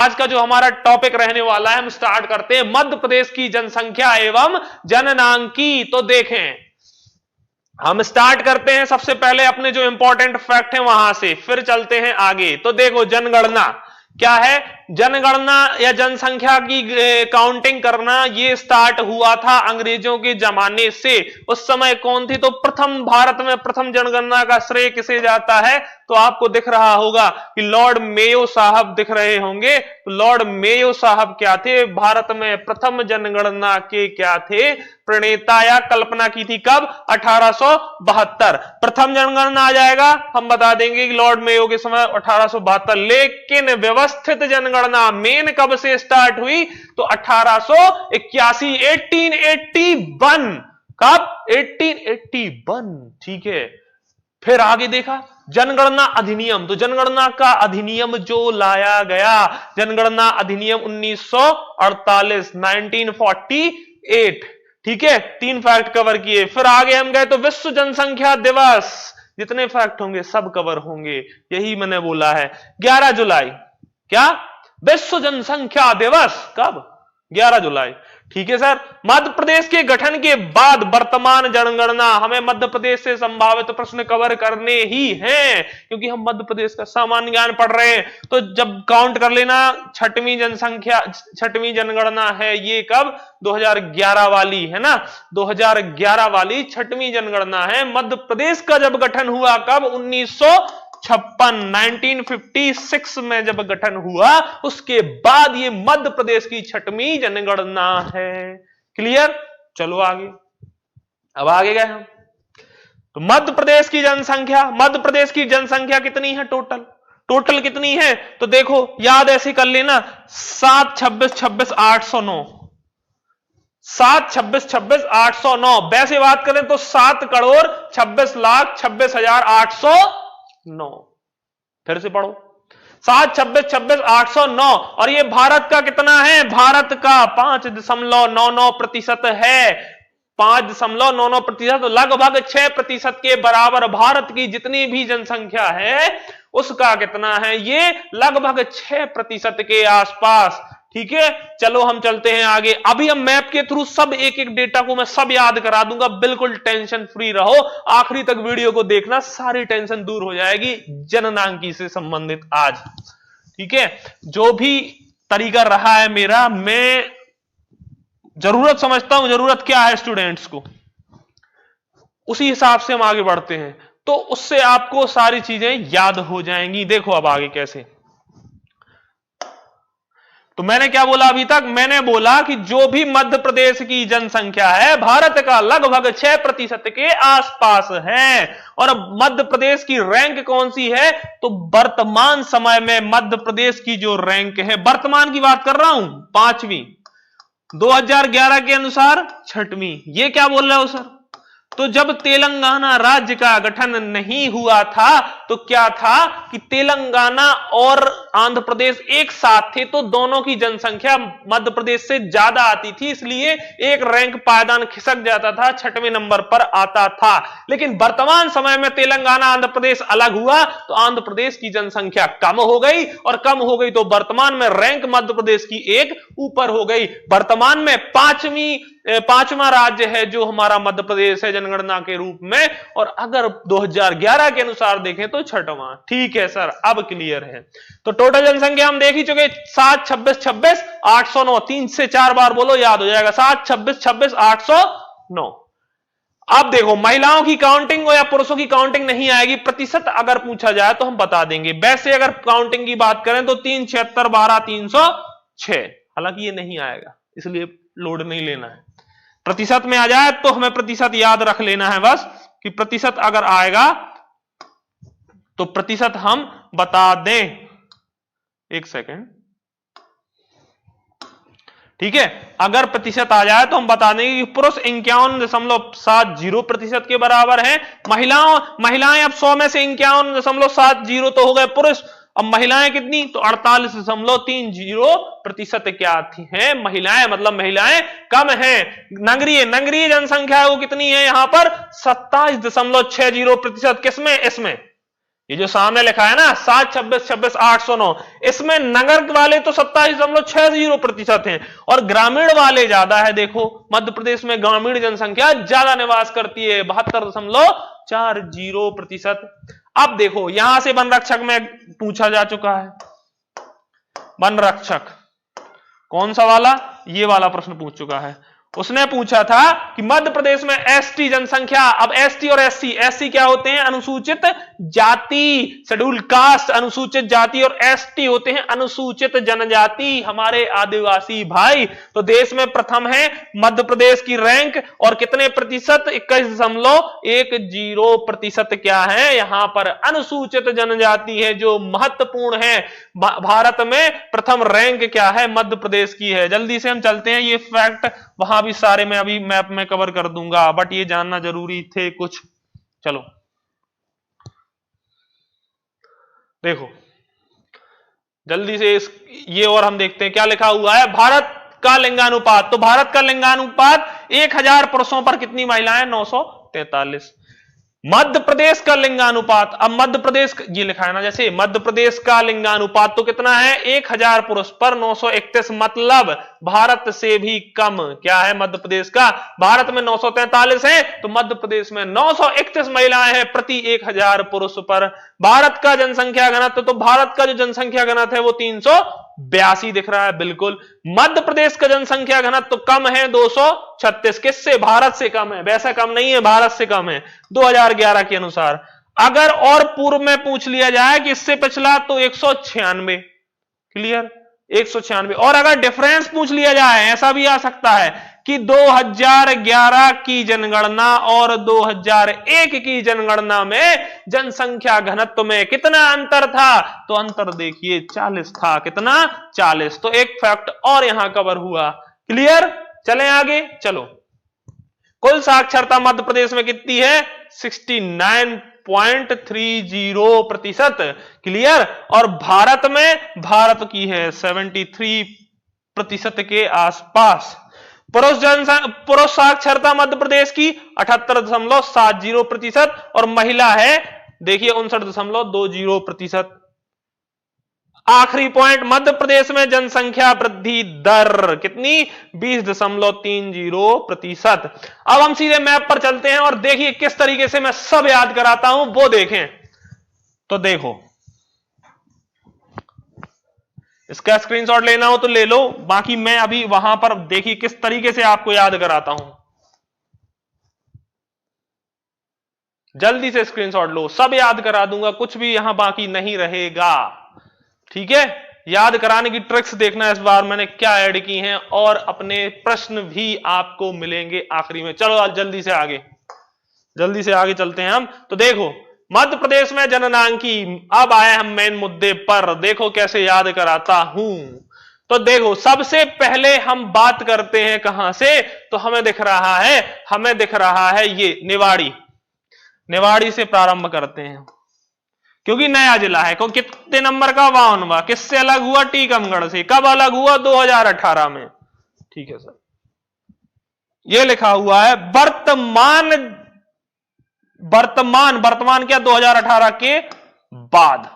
आज का जो हमारा टॉपिक रहने वाला है, हम स्टार्ट करते हैं मध्य प्रदेश की जनसंख्या एवं जननांकी। तो देखें, हम स्टार्ट करते हैं सबसे पहले अपने जो इंपॉर्टेंट फैक्ट है वहां से, फिर चलते हैं आगे। तो देखो, जनगणना क्या है? जनगणना या जनसंख्या की काउंटिंग करना ये स्टार्ट हुआ था अंग्रेजों के जमाने से। उस समय कौन थी? तो प्रथम, भारत में प्रथम जनगणना का श्रेय किसे जाता है? तो आपको दिख रहा होगा कि लॉर्ड मेयो साहब दिख रहे होंगे। तो लॉर्ड मेयो साहब क्या थे? भारत में प्रथम जनगणना के क्या थे? प्रणेता या कल्पना की थी। कब? 1872 प्रथम जनगणना आ जाएगा, हम बता देंगे कि लॉर्ड मेयो के समय 1872। लेकिन व्यवस्थित जनगणना मेन कब से स्टार्ट हुई? तो 1881, 1881। कब? 1881। ठीक है। फिर आगे देखा जनगणना अधिनियम। तो जनगणना का अधिनियम जो लाया गया, जनगणना अधिनियम 1948, 1948। ठीक है, 3 फैक्ट कवर किए। फिर आगे हम गए तो विश्व जनसंख्या दिवस, जितने फैक्ट होंगे सब कवर होंगे, यही मैंने बोला है। 11 जुलाई क्या? विश्व जनसंख्या दिवस। कब? 11 जुलाई। ठीक है सर। मध्य प्रदेश के गठन के बाद वर्तमान जनगणना, हमें मध्य प्रदेश से संभावित प्रश्न कवर करने ही हैं, क्योंकि हम मध्य प्रदेश का सामान्य ज्ञान पढ़ रहे हैं। तो जब काउंट कर लेना, छठवीं जनसंख्या, छठवीं जनगणना है ये कब? 2011 वाली है ना, 2011 वाली छठवीं जनगणना है। मध्य प्रदेश का जब गठन हुआ कब? 1956 में जब गठन हुआ, उसके बाद ये मध्य प्रदेश की छठवीं जनगणना है। क्लियर? चलो आगे। अब आगे गए हम तो मध्य प्रदेश की जनसंख्या, मध्य प्रदेश की जनसंख्या कितनी है टोटल? टोटल कितनी है? तो देखो, याद ऐसे कर लेना, 7, 26, 26, 809। 7, 26, 26, 809। वैसे बात करें तो 7,26,26,809। फिर से पढ़ो, 7, 26, 26, 809। और ये भारत का कितना है? भारत का 5.99% है। 5.99%, लगभग 6% के बराबर भारत की जितनी भी जनसंख्या है उसका कितना है? ये लगभग 6% के आसपास। ठीक है, चलो हम चलते हैं आगे। अभी हम मैप के थ्रू सब एक एक डेटा को मैं सब याद करा दूंगा, बिल्कुल टेंशन फ्री रहो। आखिरी तक वीडियो को देखना, सारी टेंशन दूर हो जाएगी जननांकी से संबंधित आज। ठीक है, जो भी तरीका रहा है मेरा, मैं जरूरत समझता हूं, जरूरत क्या है स्टूडेंट्स को, उसी हिसाब से हम आगे बढ़ते हैं, तो उससे आपको सारी चीजें याद हो जाएंगी। देखो अब आगे कैसे। तो मैंने क्या बोला अभी तक? मैंने बोला कि जो भी मध्य प्रदेश की जनसंख्या है भारत का लगभग 6% के आसपास है। और अब मध्य प्रदेश की रैंक कौन सी है? तो वर्तमान समय में मध्य प्रदेश की जो रैंक है, वर्तमान की बात कर रहा हूं, 5वीं, 2011 के अनुसार 6वीं। ये क्या बोल रहे हो सर? तो जब तेलंगाना राज्य का गठन नहीं हुआ था तो क्या था कि तेलंगाना और आंध्र प्रदेश एक साथ थे, तो दोनों की जनसंख्या मध्य प्रदेश से ज्यादा आती थी, इसलिए एक रैंक पायदान खिसक जाता था, 6वें नंबर पर आता था। लेकिन वर्तमान समय में तेलंगाना आंध्र प्रदेश अलग हुआ तो आंध्र प्रदेश की जनसंख्या कम हो गई, और कम हो गई तो वर्तमान में रैंक मध्य प्रदेश की एक ऊपर हो गई। वर्तमान में पांचवा राज्य है जो हमारा मध्य प्रदेश है जनगणना के रूप में, और अगर 2011 के अनुसार देखें तो 6वां। ठीक है सर, अब क्लियर है। तो टोटल जनसंख्या हम देख ही चुके, 7, 26, 26, 809। 3 से 4 बार बोलो, याद हो जाएगा। 7, 26, 26, 809। अब देखो, महिलाओं की काउंटिंग या पुरुषों की काउंटिंग नहीं आएगी, प्रतिशत अगर पूछा जाए तो हम बता देंगे। वैसे अगर काउंटिंग की बात करें तो 3, 76, 12, 306। हालांकि ये नहीं आएगा, इसलिए लोड नहीं लेना है। प्रतिशत में आ जाए तो हमें प्रतिशत याद रख लेना है बस, कि प्रतिशत अगर आएगा तो प्रतिशत हम बता दें। एक सेकेंड। ठीक है, अगर प्रतिशत आ जाए तो हम बता देंगे कि पुरुष 51.70% के बराबर है। महिलाएं अब 100 में से 51.70 तो हो गए पुरुष। अब महिलाएं कितनी? तो 48.30% क्या हैं महिलाएं, मतलब महिलाएं कम हैं। नगरीय जनसंख्या वो कितनी है? यहां पर 27.60%। किसमें? इसमें, ये जो सामने लिखा है ना 7, 26, 26, 809, इसमें नगर वाले तो 27.60% हैं और ग्रामीण वाले ज्यादा है। देखो मध्य प्रदेश में ग्रामीण जनसंख्या ज्यादा निवास करती है 72.40%। अब देखो यहां से वन रक्षक में पूछा जा चुका है, वन रक्षक कौन सा वाला, ये वाला प्रश्न पूछ चुका है। उसने पूछा था कि मध्य प्रदेश में एसटी जनसंख्या, अब एसटी और एससी, एससी क्या होते हैं अनुसूचित जाति, शेड्यूल कास्ट अनुसूचित जाति, और एसटी होते हैं अनुसूचित जनजाति, हमारे आदिवासी भाई। तो देश में प्रथम है मध्य प्रदेश की रैंक, और कितने प्रतिशत, 21.10% क्या है यहां पर अनुसूचित जनजाति है जो महत्वपूर्ण है। भारत में प्रथम रैंक क्या है, मध्य प्रदेश की है। जल्दी से हम चलते हैं, ये फैक्ट वहां भी सारे मैं अभी मैप में कवर कर दूंगा, बट ये जानना जरूरी थे कुछ। चलो देखो जल्दी से ये और हम देखते हैं क्या लिखा हुआ है। भारत का लिंगानुपात, तो भारत का लिंगानुपात 1000 पुरुषों पर कितनी महिलाएं, 943। मध्य प्रदेश का लिंगानुपात, अब मध्य प्रदेश ये लिखा है ना, जैसे मध्य प्रदेश का लिंगानुपात तो कितना है 1000 पुरुष पर 931, मतलब भारत से भी कम क्या है मध्य प्रदेश का। भारत में 943 है तो मध्य प्रदेश में 931 महिलाएं हैं प्रति 1000 पुरुष पर। भारत का जनसंख्या घनत्व, तो भारत का जो जनसंख्या घनत्व है वो 382 दिख रहा है, बिल्कुल। मध्य प्रदेश का जनसंख्या घनत्व कम है 236, किससे, भारत से कम है, वैसा कम नहीं है, भारत से कम है 2011 के अनुसार। अगर और पूर्व में पूछ लिया जाए कि इससे पिछला, तो 196, क्लियर, 196। और अगर डिफरेंस पूछ लिया जाए, ऐसा भी आ सकता है कि 2011 की जनगणना और 2001 की जनगणना में जनसंख्या घनत्व में कितना अंतर था, तो अंतर देखिए 40 था, कितना, 40। तो एक फैक्ट और यहां कवर हुआ, क्लियर। चलें आगे, चलो। कुल साक्षरता मध्य प्रदेश में कितनी है, 69.30%, क्लियर। और भारत में, भारत की है 73% के आसपास। पुरुष साक्षरता मध्य प्रदेश की 78.70%, और महिला है देखिए 59.20%। आखिरी पॉइंट, मध्य प्रदेश में जनसंख्या वृद्धि दर कितनी, 20.30%। अब हम सीधे मैप पर चलते हैं और देखिए किस तरीके से मैं सब याद कराता हूं, वो देखें। तो देखो इसका स्क्रीनशॉट लेना हो तो ले लो, बाकी मैं अभी वहां पर देखिए किस तरीके से आपको याद कराता हूं। जल्दी से स्क्रीनशॉट लो, सब याद करा दूंगा, कुछ भी यहां बाकी नहीं रहेगा, ठीक है। याद कराने की ट्रिक्स देखना इस बार मैंने क्या ऐड की हैं, और अपने प्रश्न भी आपको मिलेंगे आखिरी में। चलो आज जल्दी से आगे चलते हैं हम। तो देखो मध्य प्रदेश में जननांकी, अब आए हम मेन मुद्दे पर, देखो कैसे याद कराता हूं। तो देखो सबसे पहले हम बात करते हैं कहां से, तो हमें दिख रहा है ये निवाड़ी से प्रारंभ करते हैं, क्योंकि नया जिला है। कितने नंबर का, 52वां। किससे अलग हुआ, टीकमगढ़ से। कब अलग हुआ, 2018 में, ठीक है सर। ये लिखा हुआ है वर्तमान क्या, 2018 के बाद,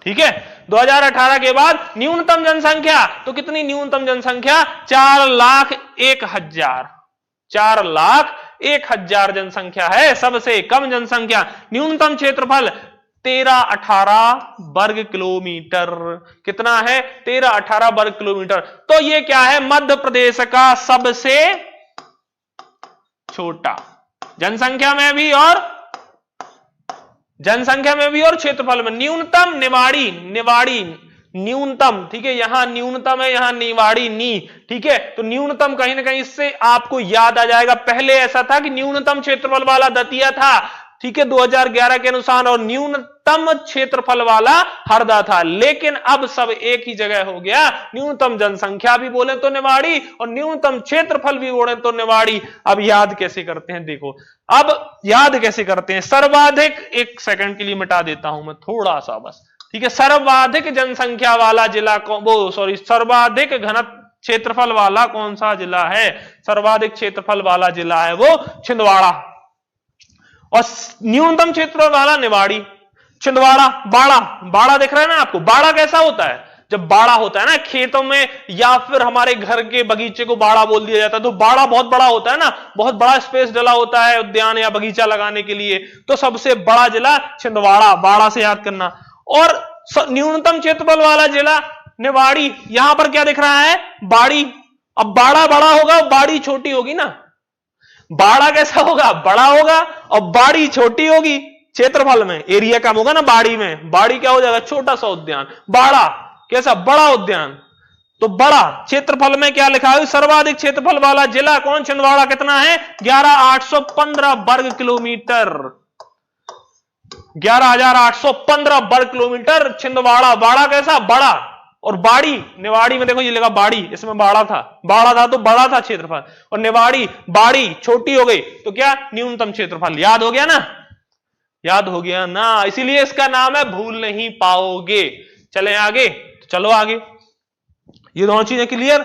ठीक है। 2018 के बाद न्यूनतम जनसंख्या, तो कितनी न्यूनतम जनसंख्या, 4,01,000, 4,01,000 जनसंख्या है सबसे कम जनसंख्या। न्यूनतम क्षेत्रफल 1318 वर्ग किलोमीटर, कितना है, 1318 वर्ग किलोमीटर। तो ये क्या है, मध्य प्रदेश का सबसे छोटा, जनसंख्या में भी और क्षेत्रफल में। न्यूनतम निवाड़ी न्यूनतम, ठीक है, यहां न्यूनतम है, यहां निवाड़ी नी, ठीक है। तो न्यूनतम कहीं ना कहीं इससे आपको याद आ जाएगा, पहले ऐसा था कि न्यूनतम क्षेत्रफल वाला दतिया था, ठीक है, 2011 के अनुसार, और न्यूनतम क्षेत्रफल वाला हरदा था। लेकिन अब सब एक ही जगह हो गया, न्यूनतम जनसंख्या भी बोले तो निवाड़ी और न्यूनतम क्षेत्रफल भी बोले तो निवाड़ी। अब याद कैसे करते हैं, देखो अब याद कैसे करते हैं। सर्वाधिक, एक सेकंड के लिए मिटा देता हूं मैं थोड़ा सा बस, ठीक है। सर्वाधिक जनसंख्या वाला जिला सर्वाधिक घनत्व क्षेत्रफल वाला कौन सा जिला है, सर्वाधिक क्षेत्रफल वाला जिला है वो छिंदवाड़ा। और न्यूनतम क्षेत्रफल वाला निवाड़ी, छिंदवाड़ा, बाड़ा। बाड़ा दिख रहा है ना आपको? बाड़ा कैसा होता है? जब बाड़ा होता है ना खेतों में या फिर हमारे घर के बगीचे को बाड़ा बोल दिया जाता है, तो बाड़ा बहुत बड़ा होता है ना, बहुत बड़ा स्पेस डला होता है उद्यान या बगीचा लगाने के लिए, तो सबसे बड़ा जिला छिंदवाड़ा, बाड़ा से याद करना। और न्यूनतम क्षेत्रफल वाला जिला निवाड़ी। यहां पर क्या दिख रहा है? बाड़ी। अब बाड़ा बड़ा होगा, बाड़ी छोटी होगी ना। बाड़ा कैसा होगा? बड़ा होगा, और बाड़ी छोटी होगी क्षेत्रफल में, एरिया कम होगा ना बाड़ी में। बाड़ी क्या हो जाएगा? छोटा सा उद्यान। बाड़ा कैसा? बड़ा उद्यान। तो बड़ा क्षेत्रफल में क्या लिखा है? सर्वाधिक क्षेत्रफल वाला जिला कौन? छिंदवाड़ा। कितना है? 11,815 वर्ग किलोमीटर। 11,815 वर्ग किलोमीटर छिंदवाड़ा। बाड़ा कैसा? बड़ा। और बाड़ी, निवाड़ी में देखो ये लिखा बाड़ी, इसमें बाड़ा था, बाड़ा था तो बड़ा था क्षेत्रफल, और निवाड़ी, बाड़ी छोटी हो गई, तो क्या? न्यूनतम क्षेत्रफल। याद हो गया ना? याद हो गया ना? इसीलिए इसका नाम है भूल नहीं पाओगे। चलें आगे, तो चलो आगे। ये दोनों चीजें क्लियर?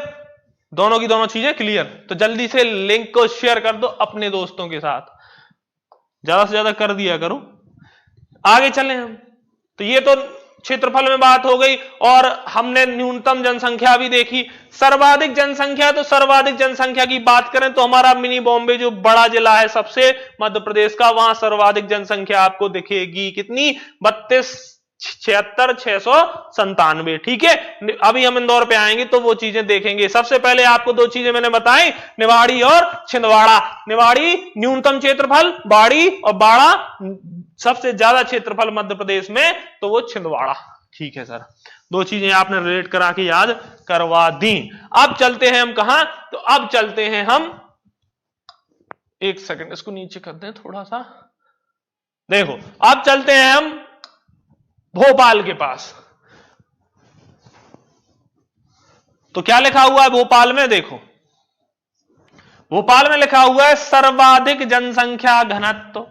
दोनों की दोनों चीजें क्लियर? तो जल्दी से लिंक को शेयर कर दो अपने दोस्तों के साथ, ज्यादा से ज्यादा कर दिया करो। आगे चलें हम। तो ये तो क्षेत्रफल में बात हो गई, और हमने न्यूनतम जनसंख्या भी देखी। सर्वाधिक जनसंख्या, तो सर्वाधिक जनसंख्या की बात करें तो हमारा मिनी बॉम्बे जो बड़ा जिला है सबसे मध्य प्रदेश का, वहां सर्वाधिक जनसंख्या आपको दिखेगी। कितनी? 32,76,697। ठीक है, अभी हम इंदौर पे आएंगे तो वो चीजें देखेंगे। सबसे पहले आपको दो चीजें मैंने बताई, निवाड़ी और छिंदवाड़ा। निवाड़ी न्यूनतम क्षेत्रफल, बाड़ी और बाड़ा सबसे ज्यादा क्षेत्रफल मध्य प्रदेश में, तो वो छिंदवाड़ा। ठीक है सर, दो चीजें आपने रिलेट करा के याद करवा दी। अब चलते हैं हम कहां? तो अब चलते हैं हम, एक सेकंड इसको नीचे कर दें थोड़ा सा। देखो, अब चलते हैं हम भोपाल के पास। तो क्या लिखा हुआ है भोपाल में? देखो, भोपाल में लिखा हुआ है सर्वाधिक जनसंख्या घनत्व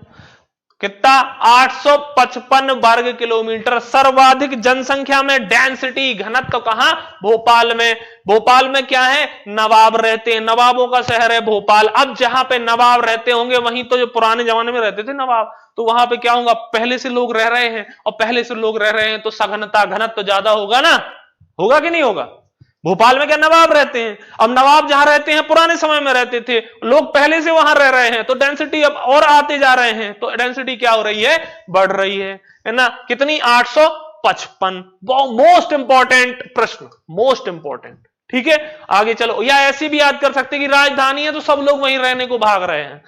कितना? 855 वर्ग किलोमीटर। सर्वाधिक जनसंख्या में डेंसिटी, घनत्व कहां? भोपाल में। भोपाल में क्या है? नवाब रहते हैं, नवाबों का शहर है भोपाल। अब जहां पे नवाब रहते होंगे, वहीं तो जो पुराने जमाने में रहते थे नवाब, तो वहां पे क्या होगा? पहले से लोग रह रहे हैं, और पहले से लोग रह रहे हैं तो सघनता, घनत्व ज्यादा होगा ना? होगा कि नहीं होगा? भोपाल में क्या नवाब रहते हैं? अब नवाब जहां रहते हैं पुराने समय में रहते थे, लोग पहले से वहां रह रहे हैं, तो डेंसिटी अब और आते जा रहे हैं, तो डेंसिटी क्या हो रही है? बढ़ रही है ना? कितनी? 855। मोस्ट इंपॉर्टेंट प्रश्न, मोस्ट इंपॉर्टेंट। ठीक है, आगे चलो। या ऐसी भी याद कर सकते कि राजधानी है तो सब लोग वहीं रहने को भाग रहे हैं।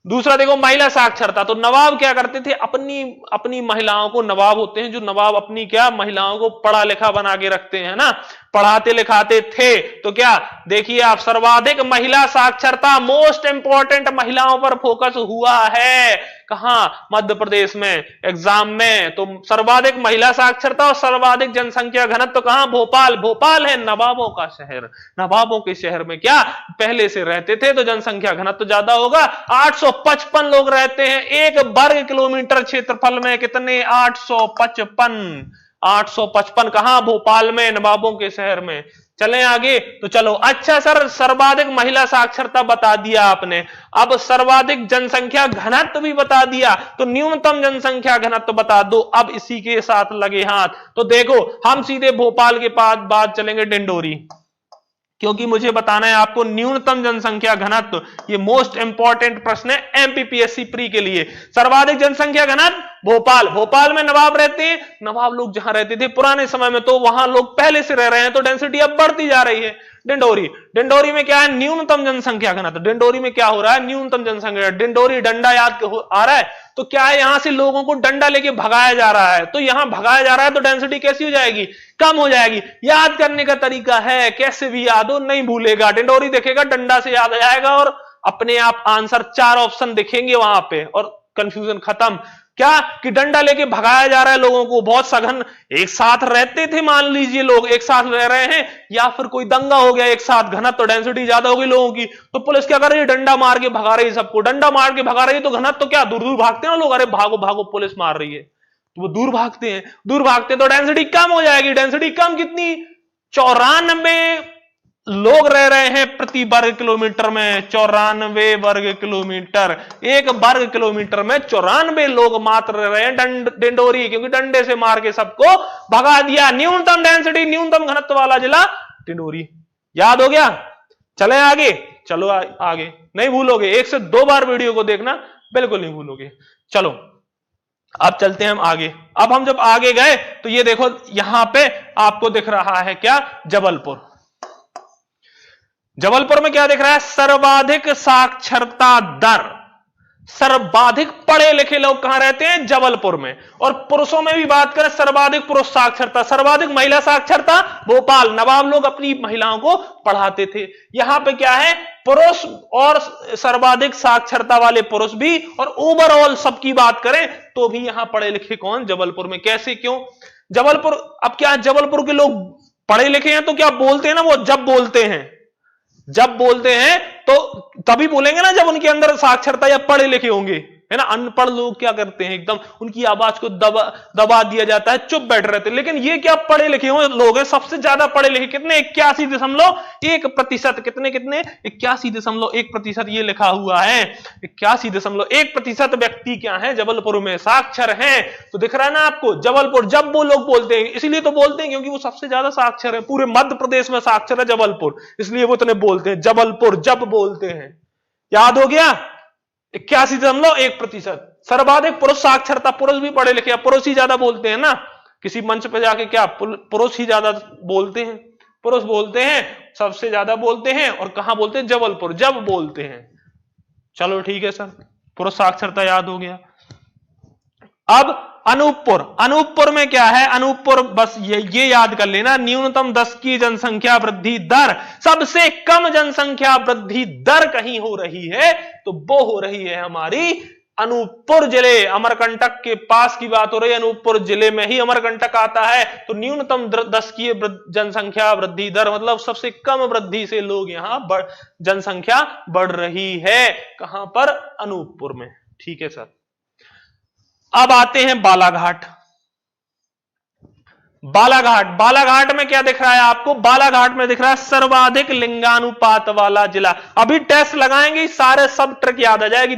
दूसरा देखो, महिला साक्षरता। तो नवाब क्या करते थे? अपनी महिलाओं को, नवाब होते हैं जो नवाब अपनी क्या महिलाओं को पढ़ा लिखा बना के रखते हैं ना, पढ़ाते लिखाते थे। तो क्या देखिए आप, सर्वाधिक महिला साक्षरता, मोस्ट इंपॉर्टेंट, महिलाओं पर फोकस हुआ है कहां? मध्य प्रदेश में एग्जाम में। तो सर्वाधिक महिला साक्षरता और सर्वाधिक जनसंख्या घनत्व कहां? भोपाल। भोपाल है नवाबों का शहर। नवाबों के शहर में क्या पहले से रहते थे, तो जनसंख्या घनत्व ज्यादा होगा। 855 लोग रहते हैं एक वर्ग किलोमीटर क्षेत्रफल में। कितने? 855। 855 कहां? भोपाल में, नवाबों के शहर में। चलें आगे, तो चलो। अच्छा सर, सर्वाधिक महिला साक्षरता बता दिया आपने, अब सर्वाधिक जनसंख्या घनत्व भी बता दिया, तो न्यूनतम जनसंख्या घनत्व बता दो। अब इसी के साथ लगे हाथ। तो देखो, हम सीधे भोपाल के बाद चलेंगे डिंडोरी, क्योंकि मुझे बताना है आपको न्यूनतम जनसंख्या घनत्व। ये मोस्ट इंपॉर्टेंट प्रश्न है एमपीपीएससी प्री के लिए। सर्वाधिक जनसंख्या घनत्व भोपाल। भोपाल में नवाब रहते हैं, नवाब लोग जहां रहते थे पुराने समय में, तो वहां लोग पहले से रह रहे हैं, तो डेंसिटी अब बढ़ती जा रही है। डिंडोरी, डिंडोरी में क्या है? न्यूनतम जनसंख्या घनत्व। डिंडोरी में क्या हो रहा है? न्यूनतम जनसंख्या। डिंडोरी, डंडा याद आ रहा है, तो क्या है? यहां से लोगों को डंडा लेके भगाया जा रहा है, तो यहां भगाया जा रहा है, तो डेंसिटी कैसी हो जाएगी? कम हो जाएगी। याद करने का तरीका है, कैसे भी याद हो, नहीं भूलेगा। डिंडोरी देखेगा, डंडा से याद आ जाएगा, और अपने आप आंसर 4 ऑप्शन दिखेंगे वहां पे, और कंफ्यूजन खत्म। क्या कि डंडा लेके भगाया जा रहा है लोगों को। बहुत सघन एक साथ रहते थे, मान लीजिए लोग एक साथ रह रहे हैं, या फिर कोई दंगा हो गया एक साथ, घनत्व, तो डेंसिटी ज्यादा हो गई लोगों की, तो पुलिस क्या कर रही है? डंडा मार के भगा रही है सबको। डंडा मार के भगा रही है, तो घनत्व तो क्या? दूर दूर भागते हैं लोग, अरे भागो भागो पुलिस मार रही है, तो वो दूर भागते हैं। दूर भागते तो डेंसिटी कम हो जाएगी। डेंसिटी कम कितनी? 94 लोग रह रहे हैं प्रति वर्ग किलोमीटर में 94 वर्ग किलोमीटर। एक वर्ग किलोमीटर में 94 लोग मात्र रह रहे हैं डिंडोरी, क्योंकि डंडे से मार के सबको भगा दिया। न्यूनतम डेंसिटी, न्यूनतम घनत्व वाला जिला डिंडोरी। याद हो गया? चले आगे, चलो आगे, नहीं भूलोगे, 1 से 2 बार वीडियो को देखना, बिल्कुल नहीं भूलोगे। चलो अब चलते हैं हम आगे। अब हम जब आगे गए तो ये देखो यहां पे आपको दिख रहा है क्या? जबलपुर। जबलपुर में क्या दिख रहा है? सर्वाधिक साक्षरता दर। सर्वाधिक पढ़े लिखे लोग कहां रहते हैं? जबलपुर में। और पुरुषों में भी बात करें, सर्वाधिक पुरुष साक्षरता, सर्वाधिक महिला साक्षरता भोपाल। नवाब लोग अपनी महिलाओं को पढ़ाते थे। यहां पे क्या है? पुरुष और सर्वाधिक साक्षरता वाले पुरुष भी, और ओवरऑल सबकी बात करें तो भी यहां पढ़े लिखे कौन? जबलपुर में। कैसे, क्यों? जबलपुर, अब क्या जबलपुर के लोग पढ़े लिखे हैं तो क्या बोलते हैं ना, वो जब बोलते हैं तो तभी बोलेंगे ना जब उनके अंदर साक्षरता या पढ़े लिखे होंगे, है ना। अनपढ़ लोग क्या करते हैं, एकदम उनकी आवाज को दबा दिया जाता है, चुप बैठ रहते हैं। लेकिन ये क्या पढ़े लिखे हुए लोग हैं, सबसे ज्यादा पढ़े लिखे कितने? 81.1%। कितने 81.1%। ये लिखा हुआ है 81.1% व्यक्ति क्या है? जबलपुर में साक्षर हैं। तो दिख रहा है ना आपको, जबलपुर जब वो लोग बोलते हैं, इसलिए तो बोलते हैं क्योंकि वो सबसे ज्यादा साक्षर है। पूरे मध्य प्रदेश में साक्षर है जबलपुर, इसलिए वो इतने बोलते हैं, जबलपुर जब बोलते हैं। याद हो गया? 81.1%। सर्वाधिक पुरुष साक्षरता, पुरुष भी पढ़े लिखे, पुरुष ही ज्यादा बोलते हैं ना। किसी मंच पे जाके क्या पुरुष ही ज्यादा बोलते हैं? पुरुष बोलते हैं, सबसे ज्यादा बोलते हैं। और कहां बोलते हैं? जबलपुर जब बोलते हैं। चलो ठीक है सर, पुरुष साक्षरता याद हो गया। अब अनूपपुर में क्या है? अनूपपुर बस ये याद कर लेना, न्यूनतम 10 की जनसंख्या वृद्धि दर। सबसे कम जनसंख्या वृद्धि दर कहीं हो रही है तो वो हो रही है हमारी अनूपपुर जिले, अमरकंटक के पास की बात हो रही है। अनूपपुर जिले में ही अमरकंटक आता है। तो न्यूनतम 10 की जनसंख्या वृद्धि दर मतलब सबसे कम वृद्धि से लोग यहां जनसंख्या बढ़ रही है। कहां पर? अनूपपुर में। ठीक है सर। अब आते हैं बालाघाट। बालाघाट में क्या दिख रहा है आपको? बालाघाट में दिख रहा है सर्वाधिक लिंगानुपात वाला जिला। अभी टेस्ट लगाएंगे, सारे सब ट्रिक याद आ जाएगी,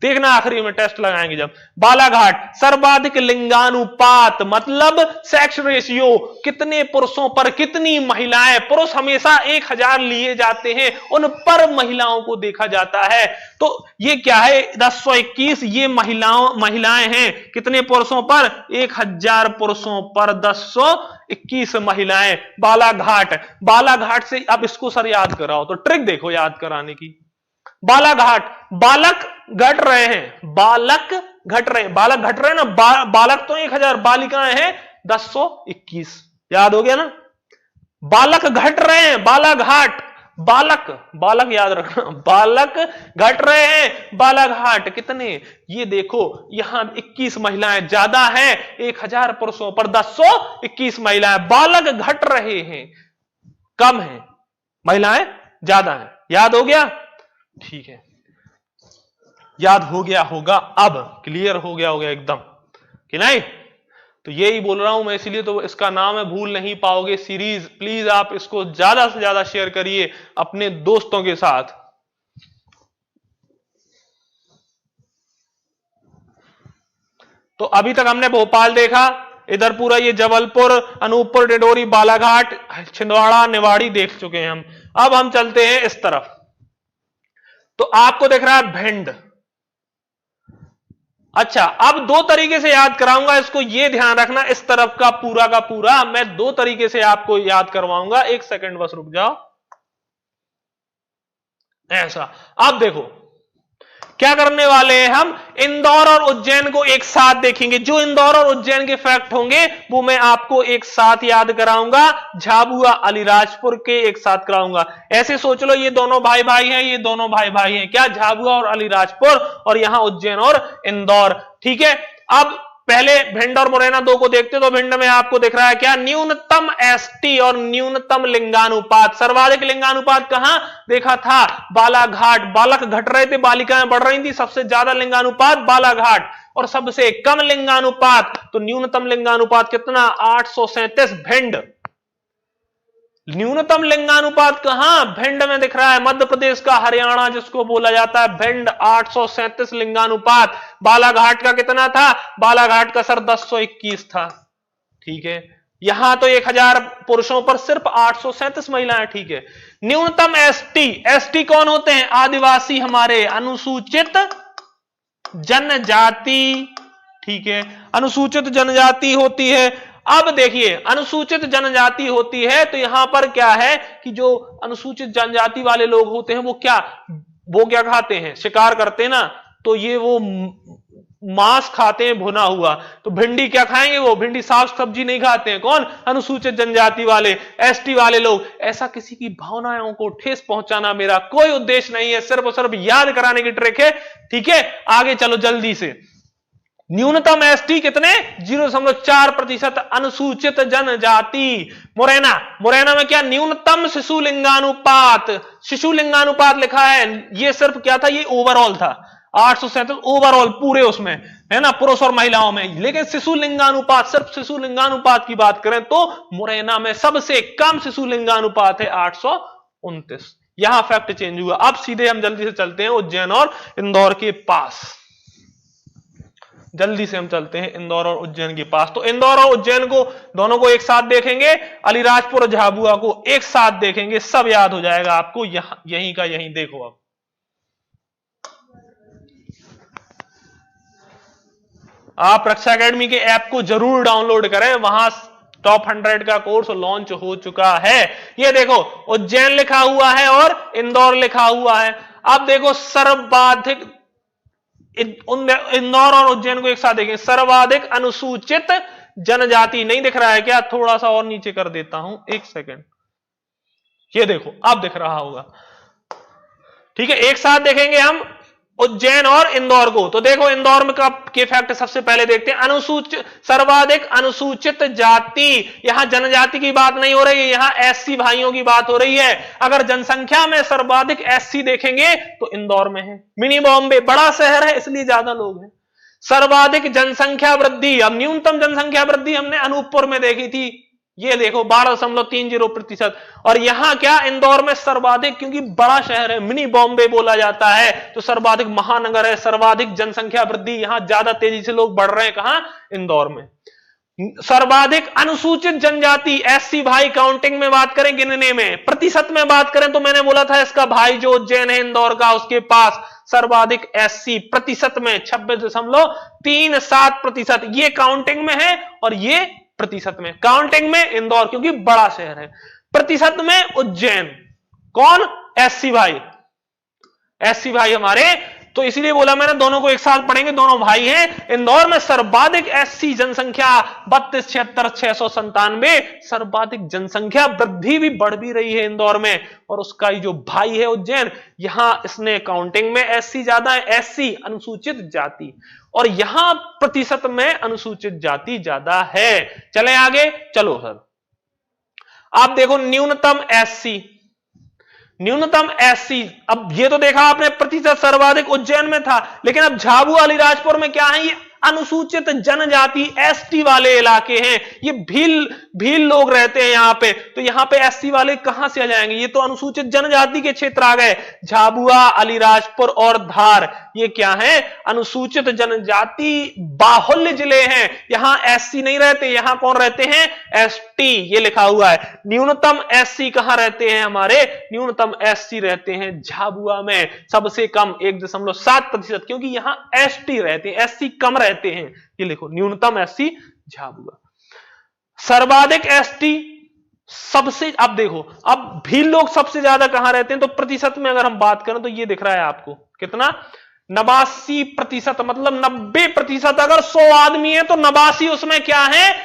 देखना आखिरी में टेस्ट लगाएंगे जब। बालाघाट सर्वाधिक लिंगानुपात मतलब सेक्स रेशियो, कितने पुरुषों पर कितनी महिलाएं। पुरुष हमेशा 1000 लिए जाते हैं, उन पर महिलाओं को देखा जाता है। तो ये क्या है? 1021 ये महिलाएं हैं। कितने पुरुषों पर? 1000 पुरुषों पर 1021 महिलाएं। बालाघाट से अब इसको सर याद कराओ, तो ट्रिक देखो याद कराने की। बालाघाट, बालक घट रहे हैं, बालक घट रहे हैं ना। बालक तो 1000, बालिकाएं हैं 1021। याद हो गया ना? बालक घट रहे हैं, बालाघाट। बालक याद रखना, बालक घट रहे हैं बालाघाट। कितने? ये देखो यहां 21 महिलाएं ज्यादा हैं, 1000 पुरुषों पर 1021 महिलाएं। बालक घट रहे हैं, कम है, महिलाएं ज्यादा हैं। याद हो गया? ठीक है, याद हो गया होगा, अब क्लियर हो गया होगा एकदम कि नहीं? तो यही बोल रहा हूं मैं, इसलिए तो इसका नाम है भूल नहीं पाओगे सीरीज। प्लीज आप इसको ज्यादा से ज्यादा शेयर करिए अपने दोस्तों के साथ। तो अभी तक हमने भोपाल देखा, इधर पूरा ये जबलपुर, अनूपपुर, डिंडोरी, बालाघाट, छिंदवाड़ा, निवाड़ी देख चुके हैं हम। अब हम चलते हैं इस तरफ। तो आपको दिख रहा है भिंड। अच्छा, अब 2 तरीके से याद कराऊंगा, इसको ये ध्यान रखना, इस तरफ का पूरा मैं 2 तरीके से आपको याद करवाऊंगा। 1 सेकंड बस रुक जाओ, ऐसा। अब देखो क्या करने वाले हैं हम, इंदौर और उज्जैन को एक साथ देखेंगे। जो इंदौर और उज्जैन के फैक्ट होंगे वो मैं आपको एक साथ याद कराऊंगा। झाबुआ, अलीराजपुर के एक साथ कराऊंगा। ऐसे सोच लो ये दोनों भाई भाई हैं, ये दोनों भाई भाई हैं क्या? झाबुआ और अलीराजपुर, और यहां उज्जैन और इंदौर। ठीक है, अब पहले भिंड और मुरैना 2 को देखते तो भिंड में आपको दिख रहा है क्या? न्यूनतम एसटी और न्यूनतम लिंगानुपात। सर्वाधिक लिंगानुपात कहां देखा था? बालाघाट। बालक घट रहे थे, बालिकाएं बढ़ रही थी। सबसे ज्यादा लिंगानुपात बालाघाट, और सबसे कम लिंगानुपात तो न्यूनतम लिंगानुपात कितना? 837 भिंड। न्यूनतम लिंगानुपात कहां? भिंड में दिख रहा है, मध्य प्रदेश का, हरियाणा जिसको बोला जाता है भिंड, 837 लिंगानुपात। बालाघाट का कितना था? बालाघाट का सर 1021 था। ठीक है, यहां तो 1000 पुरुषों पर सिर्फ 837 महिलाएं। ठीक है, न्यूनतम एसटी, एसटी कौन होते हैं? आदिवासी, हमारे अनुसूचित जनजाति। ठीक है, अनुसूचित जनजाति होती है। अब देखिए, अनुसूचित जनजाति होती है तो यहां पर क्या है कि जो अनुसूचित जनजाति वाले लोग होते हैं वो क्या खाते हैं? शिकार करते हैं ना, तो ये वो मांस खाते हैं भुना हुआ। तो भिंडी क्या खाएंगे? वो भिंडी, साग सब्जी नहीं खाते हैं। कौन? अनुसूचित जनजाति वाले, एसटी वाले लोग। ऐसा किसी की भावनाओं को ठेस पहुंचाना मेरा कोई उद्देश्य नहीं है, सिर्फ और सिर्फ याद कराने की ट्रिक है। ठीक है, आगे चलो जल्दी से। न्यूनतम एसटी कितने? 0.4%। अनुसूचित जनजाति मुरैना, मुरैना में क्या? न्यूनतम शिशु लिंगानुपात, शिशु लिंगानुपात लिखा है। ये सिर्फ क्या था? ये ओवरऑल था, 837 ओवरऑल पूरे उसमें है ना, पुरुष और महिलाओं में। लेकिन शिशु लिंगानुपात, सिर्फ शिशु लिंगानुपात की बात करें तो मुरैना में सबसे कम शिशु लिंगानुपात है, 829। यहां फैक्ट चेंज हुआ। अब सीधे हम जल्दी से चलते हैं उज्जैन और इंदौर के पास। जल्दी से हम चलते हैं इंदौर और उज्जैन के पास। तो इंदौर और उज्जैन को दोनों को एक साथ देखेंगे, अलीराजपुर और झाबुआ को एक साथ देखेंगे, सब याद हो जाएगा आपको। यहीं का यहीं देखो। अब आप रक्षा एकेडमी के ऐप को जरूर डाउनलोड करें, वहां टॉप 100 का कोर्स लॉन्च हो चुका है। ये देखो, उज्जैन लिखा हुआ है और इंदौर लिखा हुआ है। अब देखो, सर्वाधिक, इंदौर और उज्जैन को एक साथ देखें, सर्वाधिक अनुसूचित जनजाति नहीं दिख रहा है क्या? थोड़ा सा और नीचे कर देता हूं, एक सेकंड। ये देखो, अब दिख रहा होगा। ठीक है, एक साथ देखेंगे हम उज्जैन और इंदौर को। तो देखो, इंदौर में के फैक्ट सबसे पहले देखते हैं। अनुसूचित, सर्वाधिक अनुसूचित जाति, यहां जनजाति की बात नहीं हो रही है, यहां एससी भाइयों की बात हो रही है। अगर जनसंख्या में सर्वाधिक एससी देखेंगे तो इंदौर में है। मिनी बॉम्बे बड़ा शहर है इसलिए ज्यादा लोग हैं। सर्वाधिक जनसंख्या वृद्धि, अब न्यूनतम जनसंख्या वृद्धि हमने अनूपपुर में देखी थी, ये देखो 12.30%। और यहां क्या? इंदौर में सर्वाधिक, क्योंकि बड़ा शहर है, मिनी बॉम्बे बोला जाता है, तो सर्वाधिक महानगर है, सर्वाधिक जनसंख्या वृद्धि, यहां ज्यादा तेजी से लोग बढ़ रहे हैं। कहां? इंदौर में। सर्वाधिक अनुसूचित जनजाति, एससी भाई, काउंटिंग में बात करें, गिनने में, प्रतिशत में बात करें तो मैंने बोला था इसका भाई जो उज्जैन है इंदौर का, उसके पास सर्वाधिक एससी प्रतिशत में 26.37%। ये काउंटिंग में है और ये प्रतिशत में। काउंटिंग में इंदौर क्योंकि बड़ा शहर है, प्रतिशत में उज्जैन। कौन? एससी भाई, एससी भाई हमारे। तो इसीलिए बोला मैंने दोनों को एक साथ पढ़ेंगे, दोनों भाई हैं। इंदौर में सर्वाधिक एससी जनसंख्या 32,76,697। सर्वाधिक जनसंख्या वृद्धि भी बढ़ भी रही है इंदौर में। और उसका ही जो भाई है उज्जैन, यहां इसने काउंटिंग में एससी ज्यादा है, एससी अनुसूचित जाति, और यहां प्रतिशत में अनुसूचित जाति ज्यादा है। चले आगे, चलो सर। आप देखो, न्यूनतम एससी, न्यूनतम एससी, अब ये तो देखा आपने प्रतिशत सर्वाधिक उज्जैन में था, लेकिन अब झाबुआ अलीराजपुर में क्या है? ये अनुसूचित जनजाति एसटी वाले इलाके हैं, ये भील लोग रहते हैं यहां पे। तो यहां पे एससी वाले कहां से आ जाएंगे? ये तो अनुसूचित जनजाति के क्षेत्र आ गए। झाबुआ, अलीराजपुर और धार, ये क्या है? अनुसूचित जनजाति बाहुल्य जिले हैं। यहां एससी नहीं रहते, यहां कौन रहते हैं? एसटी, ये लिखा हुआ है। न्यूनतम एससी कहां रहते हैं हमारे? न्यूनतम एससी रहते हैं झाबुआ में, सबसे कम 1.7%, क्योंकि यहां एसटी रहते हैं, एससी कम रहते हैं। ये लिखो, न्यूनतम एससी झाबुआ। सर्वाधिक एसटी सबसे, अब देखो, अब भी लोग सबसे ज्यादा कहां रहते हैं? तो प्रतिशत में अगर हम बात करें तो ये दिख रहा है आपको, कितना? 89%, मतलब 90%। अगर 100 आदमी है तो 89 उसमें क्या है?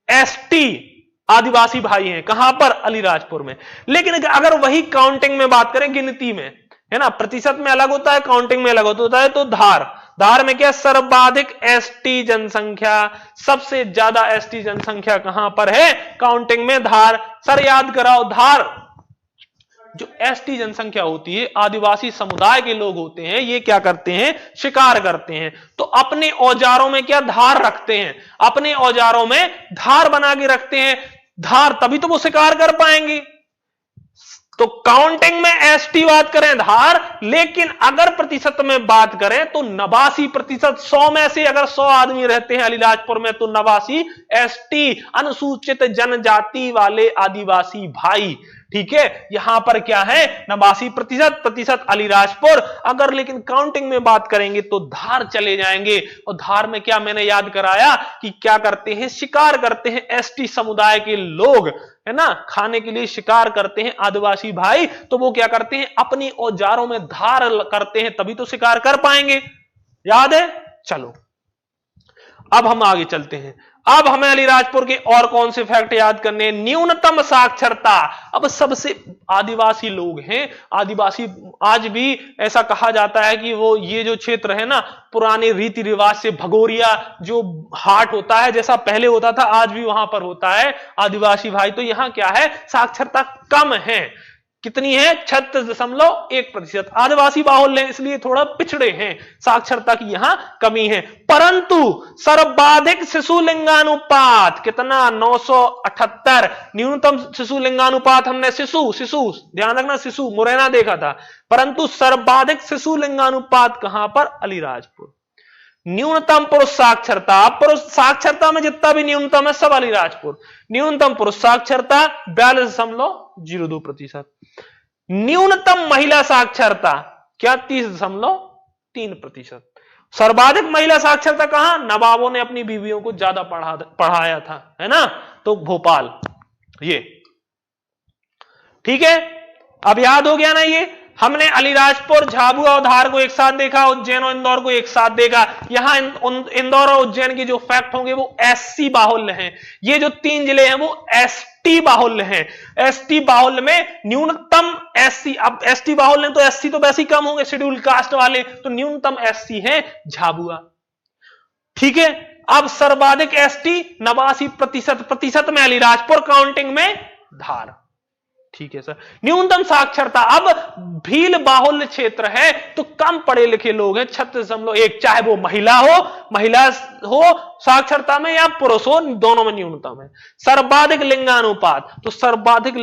एसटी आदिवासी भाई हैं। कहां पर? अलीराजपुर में। लेकिन अगर वही काउंटिंग में बात करें, गिनती में, है ना, प्रतिशत में अलग होता है, काउंटिंग में अलग होता है। तो धार में क्या? सर्वाधिक एसटी जनसंख्या, सबसे ज्यादा एसटी जनसंख्या कहां पर है? काउंटिंग में धार। सर याद कराओ, धार जो एसटी जनसंख्या होती है, आदिवासी समुदाय के लोग होते हैं, ये क्या करते हैं? शिकार करते हैं। तो अपने औजारों में क्या? धार रखते हैं, अपने औजारों में धार बना के रखते हैं। धार, तभी तो वो शिकार कर पाएंगे। तो काउंटिंग में एसटी बात करें धार, लेकिन अगर प्रतिशत में बात करें तो 89%, 100 में से अगर 100 आदमी रहते हैं अलीराजपुर में तो 89 एसटी अनुसूचित जनजाति वाले आदिवासी भाई। ठीक है, यहां पर क्या है 89% अलीराजपुर। अगर लेकिन काउंटिंग में बात करेंगे तो धार चले जाएंगे। और धार में क्या मैंने याद कराया कि क्या करते हैं, शिकार करते हैं एसटी समुदाय के लोग, है ना, खाने के लिए शिकार करते हैं आदिवासी भाई। तो वो क्या करते हैं, अपनी औजारों में धार करते हैं, तभी तो शिकार कर पाएंगे। याद है? चलो अब हम आगे चलते हैं। अब हमें अलीराजपुर के और कौन से फैक्ट याद करने हैं। न्यूनतम साक्षरता। अब सबसे आदिवासी लोग हैं, आदिवासी आज भी ऐसा कहा जाता है कि वो ये जो क्षेत्र है ना, पुराने रीति रिवाज से भगोरिया जो हाट होता है जैसा पहले होता था, आज भी वहां पर होता है आदिवासी भाई। तो यहां क्या है, साक्षरता कम है। कितनी है? 36.1%। आदिवासी बाहुल्य इसलिए थोड़ा पिछड़े हैं, साक्षरता की यहां कमी है। परंतु सर्वाधिक शिशु लिंगानुपात कितना? 978। न्यूनतम शिशु लिंगानुपात हमने शिशु ध्यान रखना, शिशु मुरैना देखा था, परंतु सर्वाधिक शिशु लिंगानुपात कहां पर? अलीराजपुर। न्यूनतम पुरुष साक्षरता, पुरुष साक्षरता में जितना भी न्यूनतम है सब अलीराजपुर। न्यूनतम पुरुष साक्षरता 42.02%। न्यूनतम महिला साक्षरता क्या? 30.3%। सर्वाधिक महिला साक्षरता कहां? नवाबों ने अपनी बीवियों को ज्यादा पढ़ाया था, है ना, तो भोपाल। ये ठीक है, अब याद हो गया ना। ये हमने अलीराजपुर, झाबुआ और धार को एक साथ देखा, उज्जैन और इंदौर को एक साथ देखा। यहां इंदौर और उज्जैन की जो फैक्ट होंगे वो एससी बाहुल्य हैं। ये जो 3 जिले हैं वो एसटी बाहुल्य हैं। एसटी बाहुल्य में न्यूनतम एससी, अब एसटी बाहुल्य तो एससी तो वैसे ही कम होंगे, शेड्यूल कास्ट वाले, तो न्यूनतम एससी है झाबुआ। ठीक है, अब सर्वाधिक एसटी 89% में अलीराजपुर, काउंटिंग में धार। ठीक है सर। न्यूनतम साक्षरता, अब भील बाहुल्य क्षेत्र है तो कम पढ़े लिखे लोग हैं, 36.1, चाहे वो महिला हो साक्षरता में या पुरुष हो, दोनों में न्यूनतम है। सर्वाधिक लिंगानुपात, तो सर्वाधिक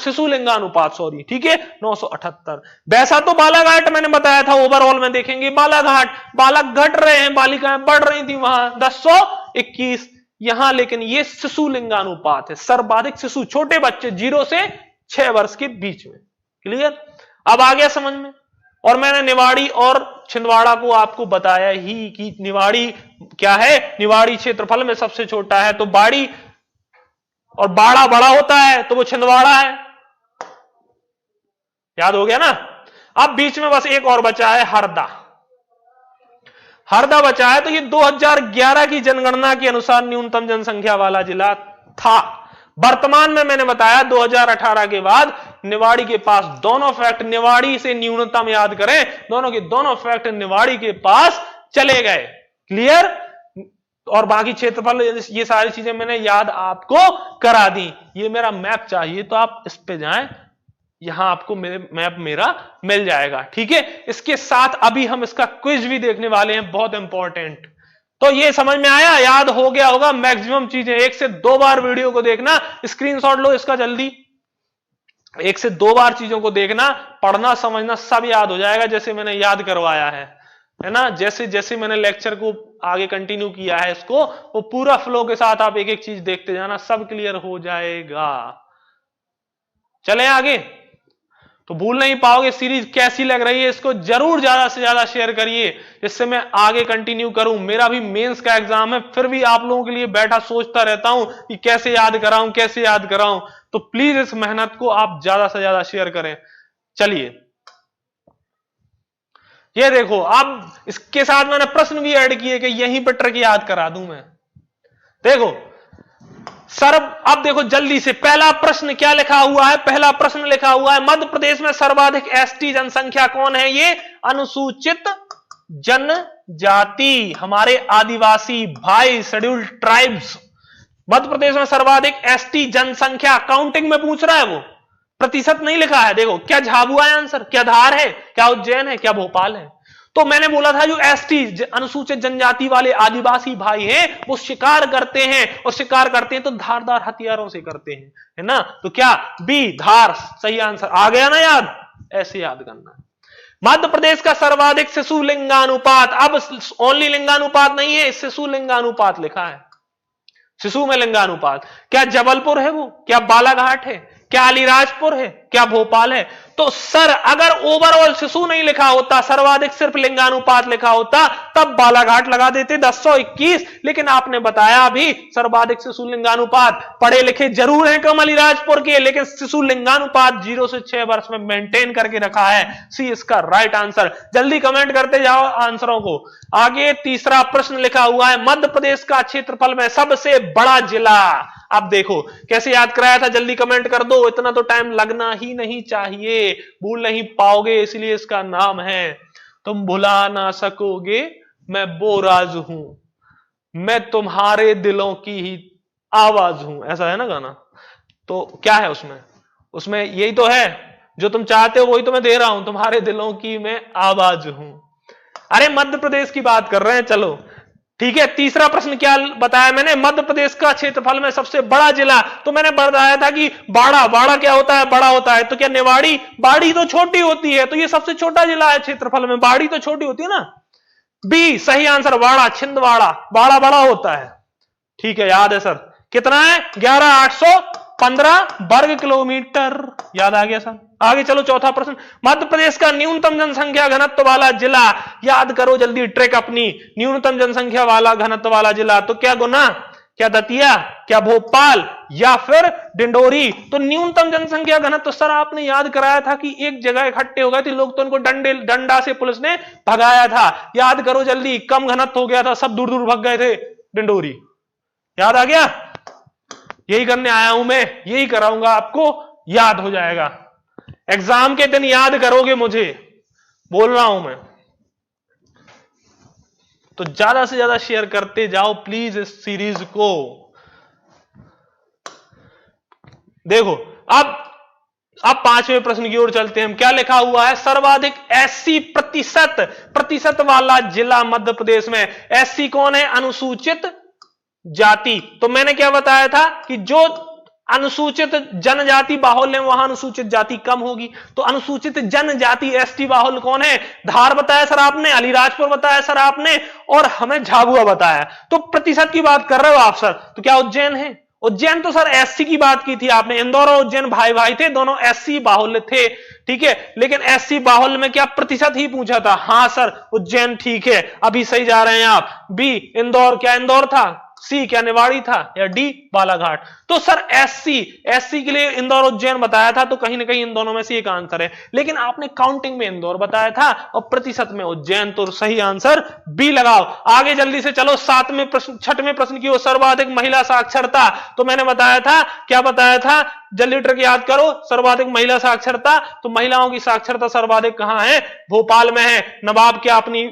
शिशु लिंगानुपात ठीक है 978। वैसा तो बालाघाट मैंने बताया था, ओवरऑल में देखेंगे बालक घट रहे हैं, बालिकाएं बढ़ रही थी वहां 1021। यहां लेकिन ये शिशु लिंगानुपात है, सर्वाधिक शिशु, छोटे बच्चे 0 से 6 वर्ष के बीच में। क्लियर? अब आ गया समझ में। और मैंने निवाड़ी और छिंदवाड़ा को आपको बताया ही कि निवाड़ी क्या है, निवाड़ी क्षेत्रफल में सबसे छोटा है, तो बाड़ी और बाड़ा बड़ा होता है तो वो छिंदवाड़ा है। याद हो गया ना। अब बीच में बस एक और बचा है, हरदा बचा है। तो ये 2011 की जनगणना के अनुसार न्यूनतम जनसंख्या वाला जिला था। वर्तमान में मैंने बताया 2018 के बाद निवाड़ी के पास दोनों फैक्ट, निवाड़ी से न्यूनतम याद करें, दोनों के दोनों फैक्ट निवाड़ी के पास चले गए। क्लियर? और बाकी क्षेत्रफल, ये सारी चीजें मैंने याद आपको करा दी। ये मेरा मैप चाहिए तो आप इस पे जाएं, यहां आपको मैप मेरा मिल जाएगा। ठीक है, इसके साथ अभी हम इसका क्विज भी देखने वाले हैं, बहुत इंपॉर्टेंट। तो ये समझ में आया, याद हो गया होगा मैक्सिमम चीजें। 1 से 2 बार वीडियो को देखना, स्क्रीनशॉट लो इसका जल्दी। 1 से 2 बार चीजों को देखना, पढ़ना समझना सब याद हो जाएगा, जैसे मैंने याद करवाया है ना। जैसे जैसे मैंने लेक्चर को आगे कंटिन्यू किया है, इसको वो पूरा फ्लो के साथ आप एक एक चीज देखते जाना, सब क्लियर हो जाएगा। चले आगे। तो भूल नहीं पाओगे सीरीज कैसी लग रही है, इसको जरूर ज्यादा से ज्यादा शेयर करिए, जिससे मैं आगे कंटिन्यू करूं। मेरा भी मेंस का एग्जाम है, फिर भी आप लोगों के लिए बैठा सोचता रहता हूं कि कैसे याद कराऊं। तो प्लीज इस मेहनत को आप ज्यादा से ज्यादा शेयर करें। चलिए, ये देखो, अब इसके साथ मैंने प्रश्न भी ऐड किए कि यहीं पर ट्रिक याद करा दूं मैं। देखो अब देखो जल्दी से, पहला प्रश्न क्या लिखा हुआ है? पहला प्रश्न लिखा हुआ है, मध्य प्रदेश में सर्वाधिक एसटी जनसंख्या कौन है? ये अनुसूचित जनजाति, हमारे आदिवासी भाई, शेड्यूल्ड ट्राइब्स। मध्य प्रदेश में सर्वाधिक एसटी जनसंख्या, काउंटिंग में पूछ रहा है वो, प्रतिशत नहीं लिखा है। देखो क्या झाबुआ है आंसर, क्या धार है, क्या उज्जैन है, क्या भोपाल है? तो मैंने बोला था जो एसटी अनुसूचित जनजाति वाले आदिवासी भाई हैं वो शिकार करते हैं, और शिकार करते हैं तो धारदार हथियारों से करते हैं, है ना। तो क्या बी धार सही आंसर आ गया ना याद, ऐसे याद करना। मध्य प्रदेश का सर्वाधिक शिशु लिंगानुपात, अब ओनली लिंगानुपात नहीं है, शिशु लिंगानुपात लिखा है, शिशु में लिंगानुपात। क्या जबलपुर है वो, क्या बालाघाट है, क्या अलीराजपुर है, क्या भोपाल है। तो सर अगर ओवरऑल शिशु नहीं लिखा होता, सर्वाधिक सिर्फ लिंगानुपात लिखा होता, तब बालाघाट लगा देते 1021, लेकिन आपने बताया भी सर्वाधिक शिशु लिंगानुपात, पढ़े लिखे जरूर हैं कम अलीराजपुर के, लेकिन शिशु लिंगानुपात 0 से 6 वर्ष में मेंटेन करके रखा है। सी इसका राइट आंसर। जल्दी कमेंट करते जाओ आंसरों को। आगे तीसरा प्रश्न लिखा हुआ है, मध्य प्रदेश का क्षेत्रफल में सबसे बड़ा जिला। अब देखो कैसे याद कराया था, जल्दी कमेंट कर दो, इतना तो टाइम लगना ही नहीं चाहिए, भूल नहीं पाओगे, इसलिए इसका नाम है तुम भुला ना सकोगे मैं वो राज हूं, मैं तुम्हारे दिलों की ही आवाज हूं, ऐसा है ना गाना। तो क्या है उसमें, उसमें यही तो है जो तुम चाहते हो, वही तो मैं दे रहा हूं, तुम्हारे दिलों की मैं आवाज हूं। अरे मध्य प्रदेश की बात कर रहे हैं, चलो ठीक है। तीसरा प्रश्न क्या बताया मैंने, मध्य प्रदेश का क्षेत्रफल में सबसे बड़ा जिला, तो मैंने बताया था कि बाड़ा, बाड़ा क्या होता है, बड़ा होता है। तो क्या निवाड़ी, बाड़ी तो छोटी होती है, तो ये सबसे छोटा जिला है क्षेत्रफल में, बाड़ी तो छोटी होती है ना। बी सही आंसर, वाड़ा, छिंदवाड़ा, बाड़ा बड़ा होता है, ठीक है याद है सर। कितना है 11,815 वर्ग किलोमीटर, याद आ गया सर। आगे चलो चौथा प्रश्न, मध्य प्रदेश का न्यूनतम जनसंख्या घनत्व वाला जिला, याद करो जल्दी ट्रिक अपनी, न्यूनतम जनसंख्या वाला घनत्व वाला जिला, तो क्या गुना, क्या दतिया, क्या भोपाल, या फिर डिंडोरी। तो न्यूनतम जनसंख्या घनत्व सर आपने याद कराया था कि एक जगह इकट्ठे हो गए थे लोग, तो उनको डंडा से पुलिस ने भगाया था, याद करो जल्दी। कम घनत्व हो गया था, सब दूर दूर भग गए थे, डिंडोरी, याद आ गया। यही करने आया हूं मैं, यही कराऊंगा आपको, याद हो जाएगा। एग्जाम के दिन याद करोगे मुझे, बोल रहा हूं मैं। तो ज्यादा से ज्यादा शेयर करते जाओ प्लीज इस सीरीज को। देखो अब पांचवें प्रश्न की ओर चलते हैं। क्या लिखा हुआ है, सर्वाधिक एससी प्रतिशत वाला जिला मध्य प्रदेश में। एससी कौन है, अनुसूचित जाति। तो मैंने क्या बताया था कि जो अनुसूचित जनजाति बाहुल्य है वहां अनुसूचित जाति कम होगी। तो अनुसूचित जनजाति एसटी बाहुल्य कौन है, धार बताया सर आपने, अलीराजपुर बताया सर आपने, और हमें झाबुआ बताया। तो प्रतिशत की बात कर रहे हो आप सर, तो क्या उज्जैन है, उज्जैन तो सर एससी की बात की थी आपने, इंदौर और उज्जैन भाई भाई थे, दोनों एससी बाहुल्य थे, ठीक है। लेकिन एससी बाहुल्य में क्या प्रतिशत ही पूछा था। हाँ सर उज्जैन ठीक है, अभी सही जा रहे हैं आप। बी इंदौर, क्या इंदौर था, सी क्या निवाड़ी था, या डी बालाघाट। तो सर एससी के लिए इंदौर उज्जैन बताया था, तो कहीं ना कहीं इन दोनों में से एक आंसर है। लेकिन आपने काउंटिंग में इंदौर बताया था और प्रतिशत में उज्जैन, तो सही आंसर बी लगाओ। आगे जल्दी से चलो सातवें प्रश्न, छठवें प्रश्न की ओर, सर्वाधिक महिला साक्षरता। तो मैंने बताया था, क्या बताया था, जल्दी ट्रिक याद करो, सर्वाधिक महिला साक्षरता। तो महिलाओं की साक्षरता सर्वाधिक कहां है, भोपाल में है। नवाब क्या अपनी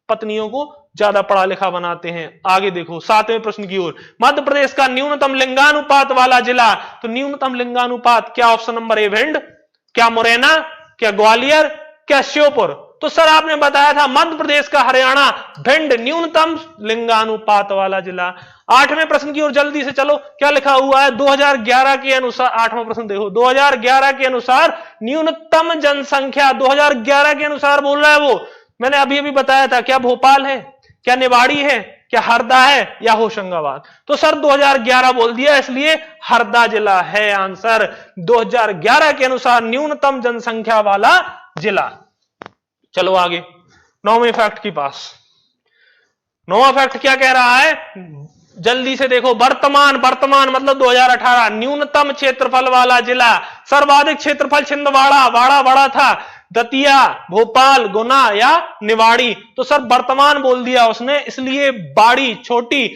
पत्नियों को ज्यादा पढ़ा लिखा बनाते हैं। आगे देखो सातवें प्रश्न की ओर, मध्य प्रदेश का न्यूनतम लिंगानुपात वाला जिला। तो न्यूनतम लिंगानुपात क्या, ऑप्शन नंबर ए भिंड, क्या मुरैना, क्या ग्वालियर, क्या श्योपुर। तो सर आपने बताया था मध्य प्रदेश का हरियाणा, भिंड न्यूनतम लिंगानुपात वाला जिला। आठवें प्रश्न की ओर जल्दी से चलो, क्या लिखा हुआ है, 2011 के अनुसार, आठवां प्रश्न देखो, 2011 के अनुसार न्यूनतम जनसंख्या, 2011 के अनुसार बोल रहा है वो, मैंने अभी अभी बताया था, क्या भोपाल है, क्या निवाड़ी है, क्या हरदा है, या होशंगाबाद। तो सर 2011 बोल दिया, इसलिए हरदा जिला है आंसर, 2011 के अनुसार न्यूनतम जनसंख्या वाला जिला। चलो आगे नौवें फैक्ट की पास। नौवां फैक्ट क्या कह रहा है, जल्दी से देखो, वर्तमान मतलब 2018 न्यूनतम क्षेत्रफल वाला जिला। सर्वाधिक क्षेत्रफल छिंदवाड़ा, वाड़ा बड़ा था, दतिया, भोपाल, गुना या निवाड़ी। तो सर वर्तमान बोल दिया उसने, इसलिए बाड़ी छोटी,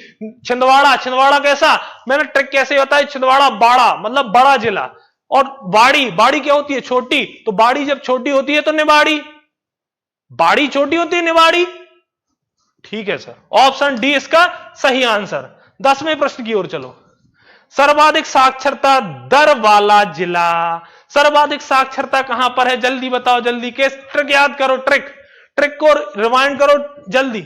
छिंदवाड़ा कैसा, मैंने ट्रिक कैसे बताया, छिंदवाड़ा बाड़ा मतलब बड़ा जिला, और बाड़ी क्या होती है, छोटी। तो बाड़ी जब छोटी होती है तो निवाड़ी, बाड़ी छोटी होती है, निवाड़ी, ठीक है सर, ऑप्शन डी इसका सही आंसर। 10वें प्रश्न की ओर चलो, सर्वाधिक साक्षरता दर वाला जिला। सर्वाधिक साक्षरता कहां पर है, जल्दी बताओ, जल्दी के ट्रिक याद करो, ट्रिक ट्रिक को रिवाइंड करो जल्दी।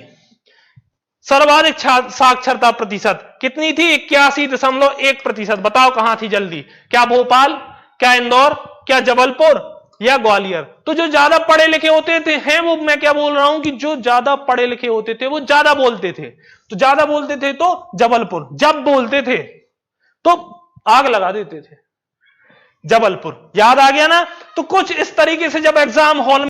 सर्वाधिक साक्षरता प्रतिशत कितनी थी? 81.1%। बताओ कहां थी जल्दी? क्या भोपाल, क्या इंदौर, क्या जबलपुर या ग्वालियर? तो जो ज्यादा पढ़े लिखे होते थे हैं वो, मैं क्या बोल रहा हूं कि जो ज्यादा पढ़े लिखे होते थे वो ज्यादा बोलते थे। तो ज्यादा बोलते थे तो जबलपुर, जब बोलते थे तो आग लगा देते थे। जबलपुर, याद आ गया ना? तो कुछ इस तरीके से जब एग्जाम हॉल